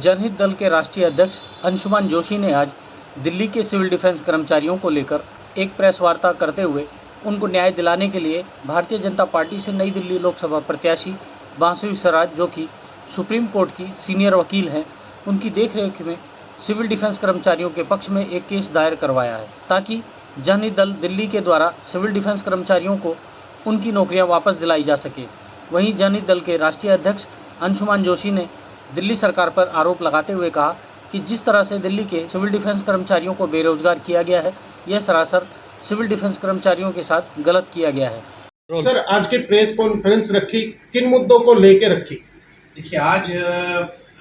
जनहित दल के राष्ट्रीय अध्यक्ष अंशुमान जोशी ने आज दिल्ली के सिविल डिफेंस कर्मचारियों को लेकर एक प्रेस वार्ता करते हुए उनको न्याय दिलाने के लिए भारतीय जनता पार्टी से नई दिल्ली लोकसभा प्रत्याशी बांसुरी स्वराज, जो कि सुप्रीम कोर्ट की सीनियर वकील हैं, उनकी देखरेख में सिविल डिफेंस कर्मचारियों के पक्ष में एक केस दायर करवाया है, ताकि जनहित दल दिल्ली के द्वारा सिविल डिफेंस कर्मचारियों को उनकी नौकरियां वापस दिलाई जा सके। वहीं जनहित दल के राष्ट्रीय अध्यक्ष अंशुमान जोशी ने दिल्ली सरकार पर आरोप लगाते हुए कहा कि जिस तरह से दिल्ली के सिविल डिफेंस कर्मचारियों को बेरोजगार किया गया है, यह सरासर सिविल डिफेंस कर्मचारियों के साथ गलत किया गया है। सर, आज की प्रेस कॉन्फ्रेंस रखी, किन मुद्दों को लेकर रखी? देखिए, आज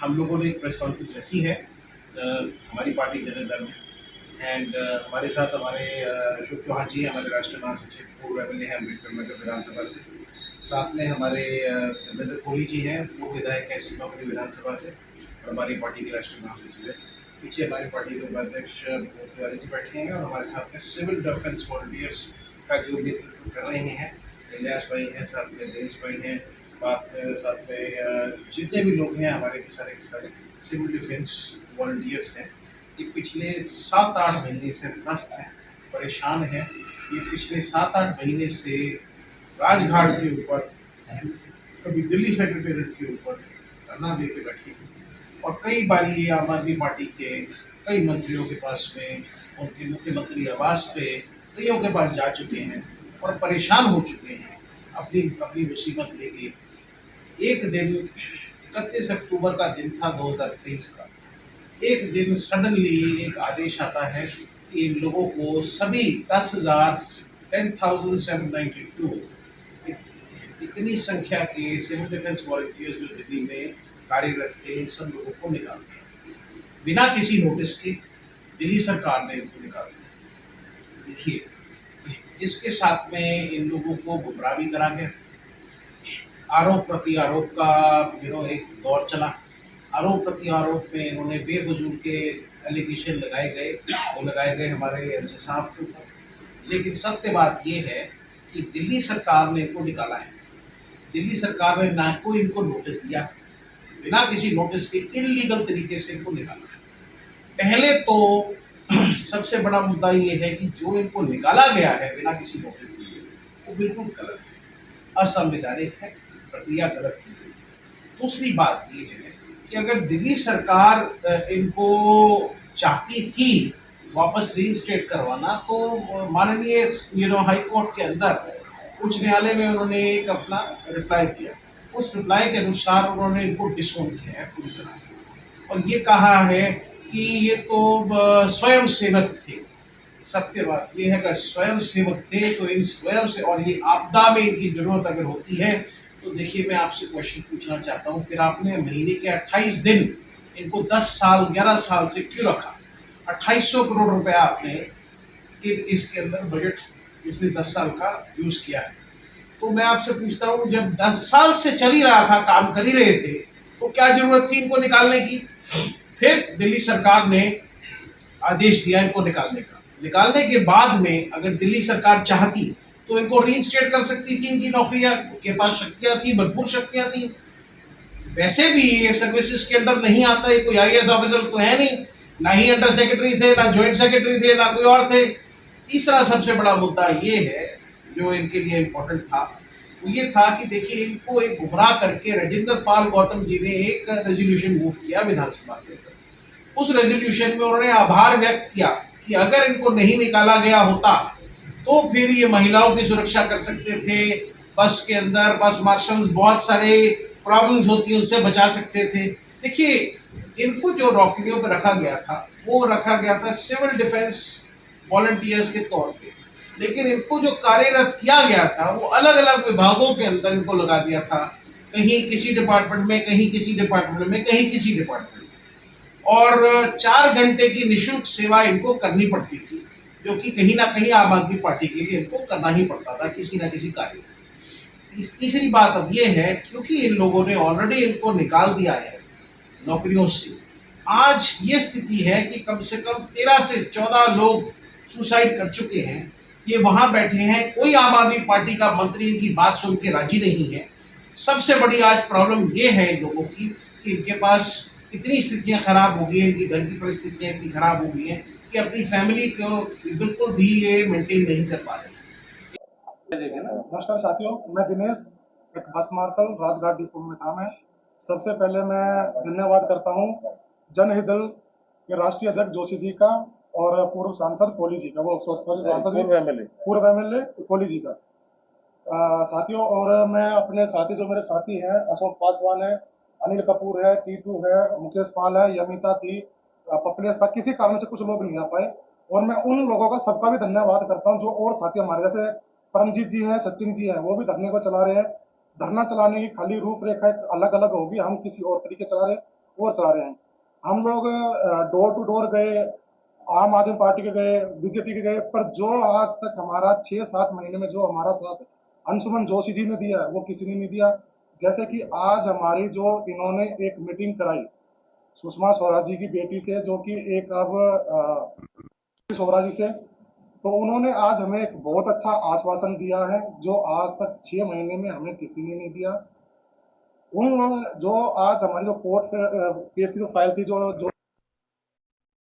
हम लोगों ने एक प्रेस कॉन्फ्रेंस रखी है हमारी पार्टी जनहित दल में, एंड हमारे साथ हमारे अशोक चौहान जी, हमारे राष्ट्रीय महासचिव, पूर्व एमएलए हैं अम्बेडकर नगर विधानसभा से। साथ में हमारे धर्मेंद्र कोहली जी हैं, पूर्व विधायक हैं सीमापुरी विधानसभा से, और हमारी पार्टी के राष्ट्रीय महासचिव है। पीछे हमारी पार्टी के उपाध्यक्ष तिवारी जी बैठे हैं, और हमारे साथ में सिविल डिफेंस वॉलंटियर्स का जो नेतृत्व कर रहे हैं इलियास भाई हैं, साथ में दिनेश भाई हैं, साथ में जितने भी लोग हैं हमारे के सारे सिविल डिफेंस वॉलंटियर्स हैं। ये पिछले 7-8 महीने से त्रस्त हैं, परेशान हैं। ये पिछले 7-8 महीने से राजघाट के ऊपर, कभी दिल्ली सेक्रेटेरिएट के ऊपर धरना दे के बैठे हैं, और कई बार ये आम आदमी पार्टी के कई मंत्रियों के पास में, उनके मुख्यमंत्री आवास पे कईयों के पास जा चुके हैं और परेशान हो चुके हैं अपनी मुसीबत लेके। एक दिन 31 अक्टूबर का दिन था 2023 का। एक दिन सडनली एक आदेश आता है कि इन लोगों को सभी 10,792 इतनी संख्या के सिविल डिफेंस वॉलंटियर्स जो दिल्ली में कार्यरत थे, इन सब लोगों को निकाल दिया बिना किसी नोटिस के। दिल्ली सरकार ने इनको निकाल दिया। देखिए, इसके साथ में इन लोगों को गुमराह भी करा गया। आरोप प्रति आरोप का एक दौर चला। आरोप प्रति आरोप में इन्होंने बेफजूल के एलिगेशन लगाए गए हमारे एमसी साहब के ऊपर। लेकिन सत्य बात ये है कि दिल्ली सरकार ने इनको निकाला है। दिल्ली सरकार ने ना कोई इनको नोटिस दिया, बिना किसी नोटिस के इल्लीगल तरीके से इनको निकाला है। पहले तो सबसे बड़ा मुद्दा ये है कि जो इनको निकाला गया है बिना किसी नोटिस दिए, वो बिल्कुल गलत है, असंवैधानिक है, प्रक्रिया गलत की गई। दूसरी बात ये है कि अगर दिल्ली सरकार इनको चाहती थी वापस रीइंस्टेट करवाना, तो माननीय हाई कोर्ट के अंदर उच्च न्यायालय में उन्होंने एक अपना रिप्लाई दिया। उस रिप्लाई के अनुसार उन्होंने इनको डिसोन किया है पूरी तरह से, और ये कहा है कि ये तो स्वयं सेवक थे। सत्य बात ये है कि स्वयं सेवक थे, तो इन स्वयं से, और ये आपदा में इनकी जरूरत अगर होती है, तो देखिए मैं आपसे क्वेश्चन पूछना चाहता हूँ, फिर आपने महीने के 28 दिन इनको 10 साल 11 साल से क्यों रखा? 2800 करोड़ रुपया आपने इसके अंदर बजट पिछले 10 साल का यूज़ किया है। तो मैं आपसे पूछता हूँ, जब 10 साल से चल ही रहा था, काम कर ही रहे थे, तो क्या जरूरत थी इनको निकालने की? फिर दिल्ली सरकार ने आदेश दिया इनको निकालने का। निकालने के बाद में अगर दिल्ली सरकार चाहती तो इनको रीइंस्टेट कर सकती थी। इनकी नौकरियां, उनके पास शक्तियां थी, भरपूर शक्तियां थी। वैसे भी ये सर्विसेज के अंदर नहीं आता है, कोई आईएएस ऑफिसर तो है नहीं, ना ही अंडर सेक्रेटरी थे, ना ज्वाइंट सेक्रेटरी थे, ना कोई और थे। तीसरा सबसे बड़ा मुद्दा ये है जो इनके लिए इम्पोर्टेंट था, वो ये था कि देखिए, इनको एक गुमराह करके राजेंद्र पाल गौतम जी ने एक रेजोल्यूशन मूव किया विधानसभा के अंदर। उस रेजोल्यूशन में उन्होंने आभार व्यक्त किया कि अगर इनको नहीं निकाला गया होता तो फिर ये महिलाओं की सुरक्षा कर सकते थे, बस के अंदर बस मार्शल्स, बहुत सारे प्रॉब्लम्स होती हैं उनसे बचा सकते थे। देखिए, इनको जो नौकरियों पर रखा गया था वो रखा गया था सिविल डिफेंस वॉलंटियर्स के तौर पे, लेकिन इनको जो कार्यरत किया गया था वो अलग अलग विभागों के अंदर इनको लगा दिया था। कहीं किसी डिपार्टमेंट में, कहीं किसी डिपार्टमेंट में, कहीं किसी डिपार्टमेंट में, और 4 घंटे की निःशुल्क सेवा इनको करनी पड़ती थी, जो कि कहीं ना कहीं आम आदमी पार्टी के लिए इनको करना ही पड़ता था किसी ना किसी कार्य में। तीसरी बात अब ये है, क्योंकि इन लोगों ने ऑलरेडी इनको निकाल दिया है नौकरियों से, आज ये स्थिति है कि कम से कम 13 से 14 लोग सुसाइड कर चुके हैं। ये वहाँ बैठे हैं, कोई आम आदमी पार्टी का मंत्री इनकी बात सुन के राजी नहीं है। सबसे बड़ी आज प्रॉब्लम ये है इन लोगों की कि इनके पास इतनी स्थितियां खराब हो गई हैं, इनकी घर की परिस्थितियां इतनी खराब हो गई हैं कि अपनी फैमिली को बिल्कुल भी ये मेंटेन नहीं कर पा रहे। नमस्कार साथियों, मैं दिनेश, एक बस मार्शल राजघाट डिपो में काम है। सबसे पहले मैं धन्यवाद करता हूँ जनहित दल के राष्ट्रीय अध्यक्ष जोशी जी का और पूर्व सांसद कोहली जी का, वो सांसद पूर्व एमएलए कोहली जी का। साथियों, और मैं अपने साथी, जो मेरे साथी हैं, अशोक पासवान है, अनिल कपूर है, टीटू है, मुकेश पाल है, यमिता थी, पपलेश था, किसी कारण से कुछ लोग नहीं आ पाए। और मैं उन लोगों का सबका भी धन्यवाद करता हूँ जो और साथी हमारे जैसे परमजीत जी हैं, सचिन जी हैं, वो भी धरने को चला रहे हैं। धरना चलाने की खाली रूपरेखा एक अलग अलग होगी, हम किसी और तरीके चला रहे हैं। हम लोग डोर टू डोर गए, आम आदमी पार्टी के गए, बीजेपी के गए, पर जो आज तक हमारा 6-7 महीने में जो हमारा साथ अंशुमन जोशी जी ने दिया वो किसी ने नहीं दिया। जैसे कि आज हमारी जो इन्होंने एक मीटिंग कराई सुषमा स्वराज जी की बेटी से, जो कि एक अब स्वराज जी से, तो उन्होंने आज हमें एक बहुत अच्छा आश्वासन दिया है जो आज तक 6 महीने में हमें किसी ने नहीं दिया। उन जो आज हमारी जो कोर्ट केस की जो फाइल थी, जो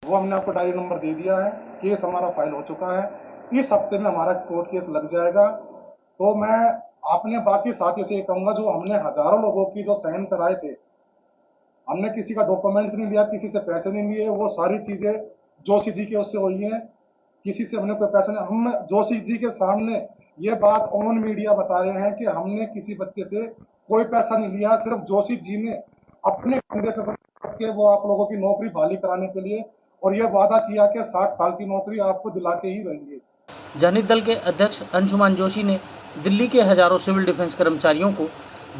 वो हमने आपको डायरी नंबर दे दिया है, केस हमारा फाइल हो चुका है। इस हफ्ते में हमारा कोर्ट केस लग जाएगा। तो मैं अपने बाकी साथियों से ये कहूंगा, जो हमने हजारों लोगों की जो साइन कराए थे, हमने किसी का डॉक्यूमेंट्स नहीं लिया, किसी से पैसे नहीं लिए, वो सारी चीजें जोशी जी के उससे हुई हैं। किसी से हमने कोई पैसा नहीं, हम जोशी जी के सामने ये बात ऑन मीडिया बता रहे हैं कि हमने किसी बच्चे से कोई पैसा नहीं लिया। सिर्फ जोशी जी ने अपने कंधे पे रख के वो आप लोगों की नौकरी बहाली कराने के लिए और ये वादा किया कि 60 साल की नौकरी आपको दिला के ही रहेंगे। जनहित दल के अध्यक्ष अंशुमान जोशी ने दिल्ली के हजारों सिविल डिफेंस कर्मचारियों को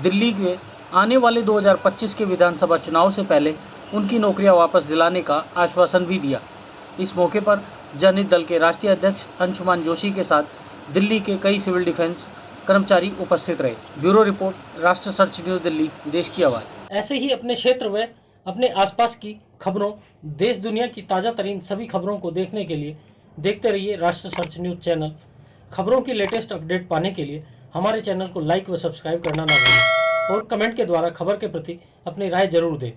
दिल्ली के आने वाले 2025 के विधानसभा चुनाव से पहले उनकी नौकरियां वापस दिलाने का आश्वासन भी दिया। इस मौके पर जनहित दल के राष्ट्रीय अध्यक्ष अंशुमान जोशी के साथ दिल्ली के कई सिविल डिफेंस कर्मचारी उपस्थित रहे। ब्यूरो रिपोर्ट, राष्ट्र सर्च न्यूज़ दिल्ली, देश की आवाज़। ऐसे ही अपने क्षेत्र व अपने आसपास की खबरों, देश दुनिया की ताज़ा तरीन सभी खबरों को देखने के लिए देखते रहिए राष्ट्र सर्च न्यूज़ चैनल। खबरों की लेटेस्ट अपडेट पाने के लिए हमारे चैनल को लाइक व सब्सक्राइब करना ना भूलें और कमेंट के द्वारा खबर के प्रति अपनी राय जरूर दें।